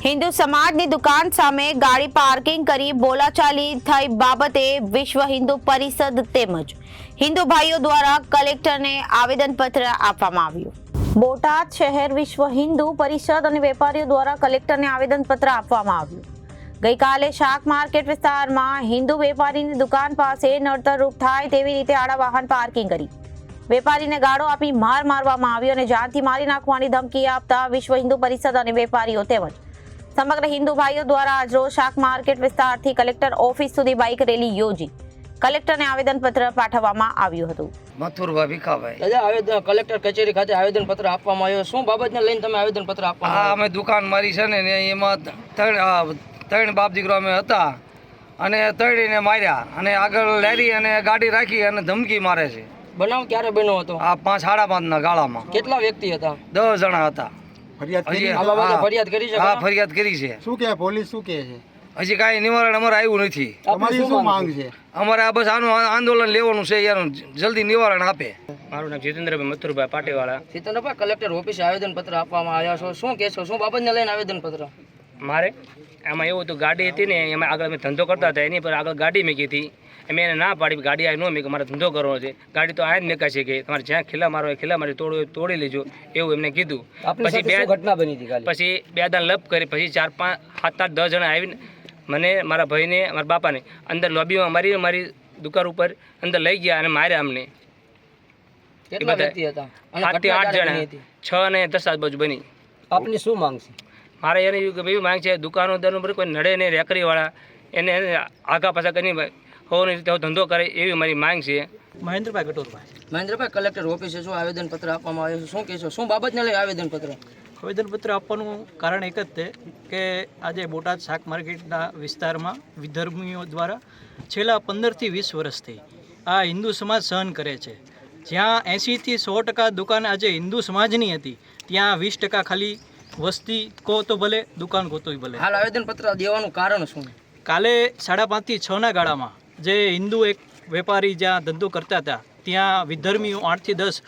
હિન્દુ સમાજની દુકાન સામે ગાડી પાર્કિંગ કરી બોલાચાલી થઈ બાબતે વિશ્વ હિન્દુ પરિષદ તેમજ હિન્દુ ભાઈઓ દ્વારા કલેક્ટરને આવેદનપત્ર આપવામાં આવ્યું। બોટાદ શહેર વિશ્વ હિન્દુ પરિષદ અને વેપારીઓ દ્વારા કલેક્ટરને આવેદનપત્ર આપવામાં આવ્યું। ગઈકાલે શાક માર્કેટ વિસ્તારમાં હિન્દુ વેપારીની દુકાન પાસે નડતરરૂપ થાય તેવી રીતે આડા વાહન પાર્કિંગ કરી વેપારીને ગાળો આપી માર મારવામાં આવ્યો અને જાનથી મારી નાખવાની ધમકી આપતા વિશ્વ હિન્દુ પરિષદ અને વેપારીઓ તેમજ સમગ્ર હિન્દુ ભાઈઓ દ્વારા આજરોજ શાક માર્કેટ વિસ્તારથી કલેક્ટર ઓફિસ સુધી બાઇક રેલી યોજી કલેક્ટરને આવેદનપત્ર પાઠવવામાં આવ્યું હતું। મથુરભાઈ ભીખાભાઈ આવેદન કલેક્ટર કચેરી ખાતે આવેદનપત્ર આપવામાં આવ્યો। શું બાબતને લઈને તમે આવેદનપત્ર આપવામાં આવ્યું? અમે દુકાન મારી છે ને એમાં ત્રણ બાપ દીકરો અમે હતા અને ત્રણેયને માર્યા અને આગળ લેરી અને ગાડી રાખી અને ધમકી મારે છે। બનાવ ક્યારે બન્યો હતો? આ 5:30 ગાળામાં કેટલા વ્યક્તિ હતા? 10 જણા હતા। આ બાબતે ફરિયાદ કરી છે? હા, ફરિયાદ કરી છે। શું કે પોલીસ શું કહે છે? હજી કાંઈ નિવારણ અમારે આવ્યું નથી। તમારી શું માંગ છે? અમારે આ બસ આનું આંદોલન લેવાનું છે, એનું જલ્દી નિવારણ આપે। મારું નામ જીતેન્દ્રભાઈ મથુરભાઈ પાટીવાળા। જીતેન્દ્રભાઈ, કલેક્ટર ઓફિસે આવેદનપત્ર આપવામાં આવ્યા છો, શું કહેશો? શું બાબતને લઈને આવેદનપત્ર? મારે આમાં એવું હતું, ગાડી હતી ને એમાં આગળ અમે ધંધો કરતા હતા, એની પર આગળ ગાડી મેકી હતી। મેં એને ના પાડી, ગાડી આ ન મેં મારે ધંધો કરવો છે, ગાડી તો આ જ મેકા છે કે તમારે જ્યાં ખીલા મારો હોય ખીલા મારી તોડી લેજો એવું એમને કીધું। પછી ઘટના બની હતી કાલે? પછી 2 દાન લપ કરી, પછી 4, 5, 7, 8, 10 જણા આવીને મને, મારા ભાઈને, મારા બાપાને અંદર લોબીમાં મારી દુકાન ઉપર અંદર લઈ ગયા અને માર્યા અમને। કેટલા વ્યક્તિ હતા? 7 થી 8 જણા, 6 અને 10 આજુબાજુ બની। આપની શું માંગ છે? મારે એને એવી માંગ છે, દુકાનોદારનો પર કોઈ નડે નહીં, રેકડીવાળા એને આગા પાછા કરીને હોવાની રીતે ધંધો કરે એવી મારી માંગ છે। મહેન્દ્રભાઈ ગટોરભાઈ, કલેક્ટર ઓફિસે શું આવેદનપત્ર આપવામાં આવ્યું છે, શું કહેશો? શું બાબતને લઈ આવેદનપત્ર? આવેદનપત્ર આપવાનું કારણ એક જ છે કે આજે બોટાદ શાક માર્કેટના વિસ્તારમાં વિધર્મીઓ દ્વારા છેલ્લા 15 થી 20 વર્ષથી આ હિન્દુ સમાજ સહન કરે છે। જ્યાં 80 થી 100% દુકાન આજે હિન્દુ સમાજની હતી, ત્યાં 20% ખાલી વસ્તી કહો તો ભલે, દુકાન કહો તોય ભલે। હાલ આવેદનપત્ર દેવાનું કારણ શું? કાલે 5:30 થી 6ના ગાળામાં જે હિન્દુ એક વેપારી જ્યાં ધંધો કરતા હતા, ત્યાં વિધર્મીઓ 8 થી 10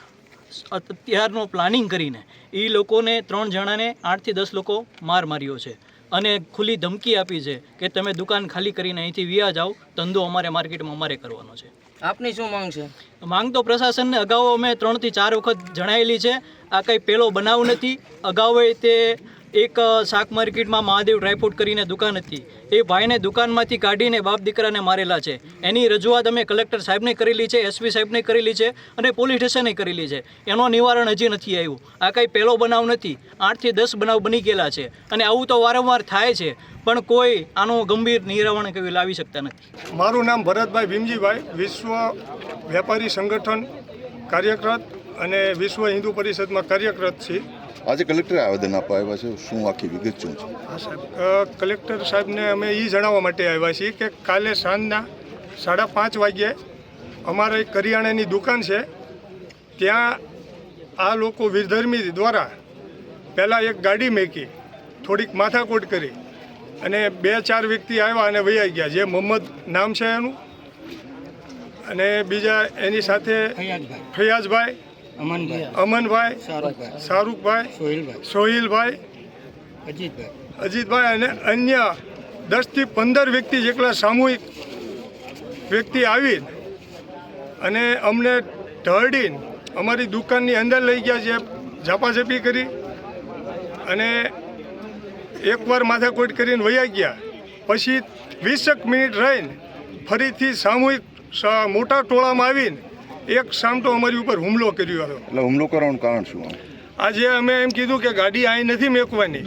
અત્યારનો પ્લાનિંગ કરીને એ લોકોને 3 જણાને 8 થી 10 લોકો માર્યો છે અને ખુલ્લી ધમકી આપી છે કે તમે દુકાન ખાલી કરીને અહીંથી વ્યા જાઓ, ધંધો અમારે માર્કેટમાં અમારે કરવાનો છે। આપની શું માંગ છે? માંગ તો પ્રશાસનને અગાઉ અમે 3 થી 4 વખત જણાવેલી છે। આ કંઈ પહેલો બનાવ નથી। અગાઉ તે એક શાક માર્કેટમાં મહાદેવ ડ્રાયફ્રૂટ કરીને દુકાન હતી, એ ભાઈને દુકાનમાંથી કાઢીને બાપ દીકરાને મારેલા છે। એની રજૂઆત અમે કલેક્ટર સાહેબને કરેલી છે, એસપી સાહેબને કરેલી છે અને પોલીસ સ્ટેશને કરેલી છે। એનો નિવારણ હજી નથી આવ્યું। આ કંઈ પહેલો બનાવ નથી, 8 થી 10 બનાવ બની ગયેલા છે અને આવું તો વારંવાર થાય છે, પણ કોઈ આનું ગંભીર નિરાવરણ કઈ લાવી શકતા નથી। મારું નામ ભરતભાઈ ભીમજીભાઈ, વિશ્વ વેપારી સંગઠન કાર્યરત અને વિશ્વ હિન્દુ પરિષદમાં કાર્યરત છે। આજે કલેક્ટરે આવેદન આપવા આવ્યા છે, શું આખી વિગત શું છે? હા સાહેબ, કલેક્ટર સાહેબને અમે એ જણાવવા માટે આવ્યા છીએ કે કાલે સાંજના 5:30 વાગ્યે અમારે એક કરિયાણાની દુકાન છે, ત્યાં આ લોકો વિધર્મી દ્વારા પહેલાં એક ગાડી મેકી, થોડીક માથાકૂટ કરી અને 2-4 વ્યક્તિ આવ્યા અને વહી ગયા, જે મોહમ્મદ નામ છે એનું, અને બીજા એની સાથે ફૈયાઝભાઈ, અમનભાઈ, શાહરૂખભાઈ, સોહિલભાઈ, અજીતભાઈ અને અન્ય 10 થી 15 વ્યક્તિ જેટલા સામૂહિક વ્યક્તિ આવી અને અમને ઢળડીને અમારી દુકાનની અંદર લઈ ગયા છે, ઝાપાઝપી કરી અને એકવાર માથાકૂટ કરીને વયા ગયા। પછી 20 મિનિટ રહીને ફરીથી સામૂહિક મોટા ટોળામાં આવીને એક સામટો અમારી ઉપર હુમલો કર્યો હતો। એટલે હુમલો કરવાનું કારણ શું? આજે અમે એમ કીધું કે ગાડી અહીં નથી મેકવાની,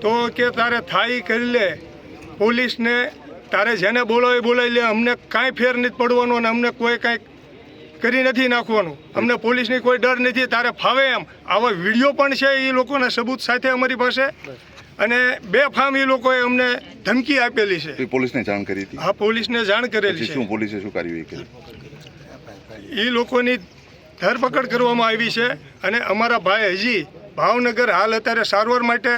તો કે તારે થાય કરી લે, પોલીસને તારે જેને બોલાવી લે, અમને કાંઈ ફેર નથી પડવાનો અને અમને કોઈ કાંઈ કરી નથી નાખવાનું, અમને પોલીસની કોઈ ડર નથી, તારે ફાવે એમ। આવા વિડીયો પણ છે એ લોકોના સબૂત સાથે અમારી પાસે, અને બેફામ એ લોકોએ અમને ધમકી આપેલી છે। પોલીસને જાણ કરી હતી? હા, પોલીસને જાણ કરેલી છે। શું પોલીસે શું કાર્યવાહી કરી? એ લોકોની ધરપકડ કરવામાં આવી છે અને અમારા ભાઈ હજી ભાવનગર હાલ અત્યારે સારવાર માટે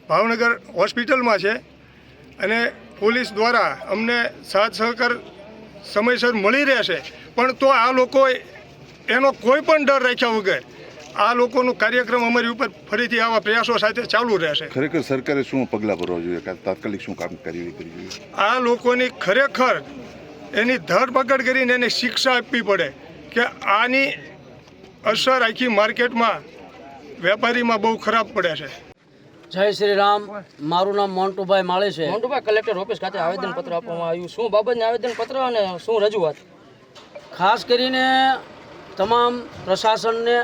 ભાવનગર હોસ્પિટલમાં છે અને પોલીસ દ્વારા અમને સાથ સહકાર સમયસર મળી રહેશે, પણ તો આ લોકો એનો કોઈ પણ ડર રાખ્યા વગર આ લોકોનું કાર્યક્રમ અમારી ઉપર ફરીથી આવા પ્રયાસો સાથે ચાલુ રહેશે. ખરેખર સરકારે શું પગલાં ભરવા જોઈએ કે તાત્કાલિક શું કામ કરવી જોઈએ? આ લોકોની ખરેખર એની ધરપકડ કરીને એને શિક્ષા આપવી પડે કે આની અસર આખી માર્કેટમાં વેપારીમાં બહુ ખરાબ પડે છે. જય શ્રી રામ. મારું નામ મોન્ટુભાઈ માળી છે. મોન્ટુભાઈ, કલેક્ટર ઓફિસ ખાતે આવેદનપત્ર આપવામાં આવ્યું, શું બાબતને આવેદનપત્ર અને શું રજૂઆત? ખાસ કરીને તમામ પ્રશાસનને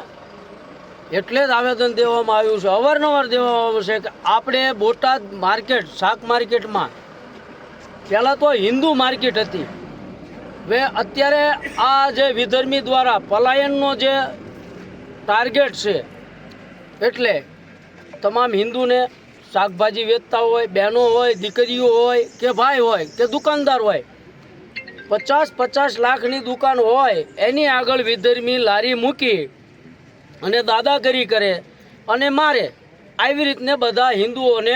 એટલે જ આવેદન દેવામાં આવ્યું છે, અવારનવાર દેવામાં આવ્યું છે કે આપણે બોટાદ માર્કેટ, શાક માર્કેટમાં પહેલાં તો હિન્દુ માર્કેટ હતી. હવે અત્યારે આ જે વિધર્મી દ્વારા પલાયનનો જે ટાર્ગેટ છે, એટલે તમામ હિન્દુને શાકભાજી વેચતા હોય, બહેનો હોય, દીકરીઓ હોય કે ભાઈ હોય કે દુકાનદાર હોય, 50-50 લાખની દુકાન હોય એની આગળ વિધર્મી લારી મૂકી અને દાદાગીરી કરે અને મારે. આવી રીતને બધા હિન્દુઓને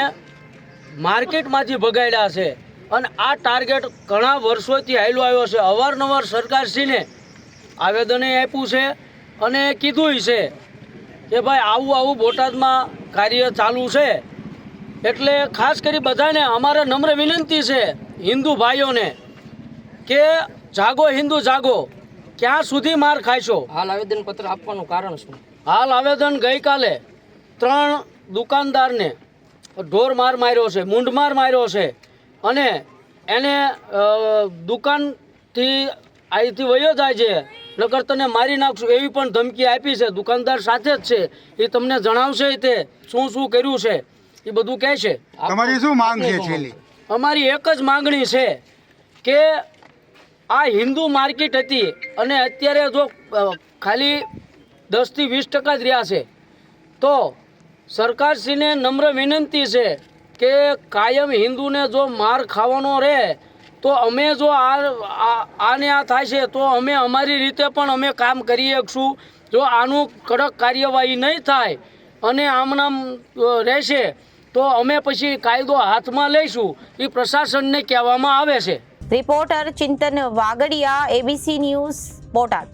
માર્કેટમાંથી ભગાડ્યા છે અને આ ટાર્ગેટ ઘણા વર્ષોથી હાલ્યો આવ્યો છે. અવારનવાર સરકારશ્રીને આવેદને આપ્યું છે અને કીધું છે કે ભાઈ આવું બોટાદમાં કાર્ય ચાલુ છે. એટલે ખાસ કરી બધાને અમારે નમ્ર વિનંતી છે હિન્દુ ભાઈઓને કે જાગો હિન્દુ જાગો. ક્યાં સુધી માર ખાશો? હાલ આવેદનપત્ર આપવાનું કારણ શું? હાલ આવેદન ગઈકાલે 3 દુકાનદારને ઢોર માર માર્યો છે, મૂંઢમાર માર્યો છે અને એને દુકાનથી અહીંથી વયો જાય છે, નકર તને મારી નાખશું એવી પણ ધમકી આપી છે. દુકાનદાર સાથે જ છે, એ તમને જણાવશે તે શું કર્યું છે એ બધું કહે છે. તમારી શું માંગ છે છેલ્લી? અમારી એક જ માંગણી છે કે આ હિન્દુ માર્કેટ હતી અને અત્યારે જો ખાલી 10 થી 20% જ રહ્યા છે, તો સરકારશ્રીને નમ્ર વિનંતી છે કે કાયમ હિન્દુને જો માર ખાવાનો રહે તો અમે જો આને આ થાય છે તો અમે અમારી રીતે પણ અમે કામ કરી શકશું. જો આનું કડક કાર્યવાહી નહીં થાય અને આમનામ રહેશે તો અમે પછી કાયદો હાથમાં લઈશું, એ પ્રશાસનને કહેવામાં આવે છે. રિપોર્ટર ચિંતન વાગડિયા, ABC ન્યૂઝ, બોટાદ.